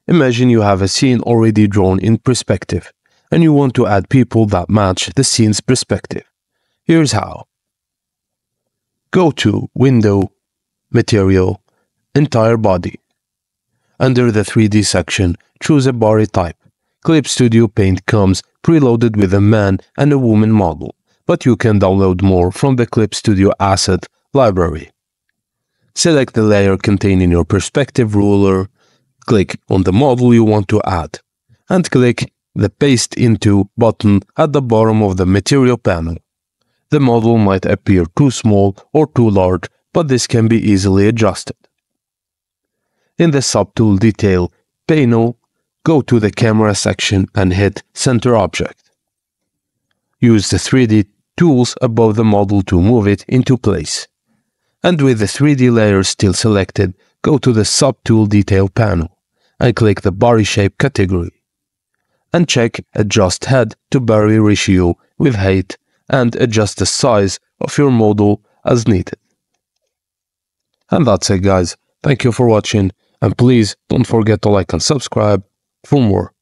Imagine you have a scene already drawn in perspective, and you want to add people that match the scene's perspective. Here's how. Go to Window, Material, Entire Body. Under the 3D section, choose a body type. Clip Studio Paint comes preloaded with a man and a woman model, but you can download more from the Clip Studio Asset library. Select the layer containing your perspective ruler, click on the model you want to add, and click the Paste Into button at the bottom of the material panel. The model might appear too small or too large, but this can be easily adjusted. In the Subtool Detail panel, go to the Camera section and hit Center Object. Use the 3D tools above the model to move it into place. And with the 3D layer still selected, go to the Subtool Detail panel and click the Body Shape category. And check Adjust Head to Body Ratio with height and adjust the size of your model as needed. And that's it, guys. Thank you for watching, and please don't forget to like and subscribe for more.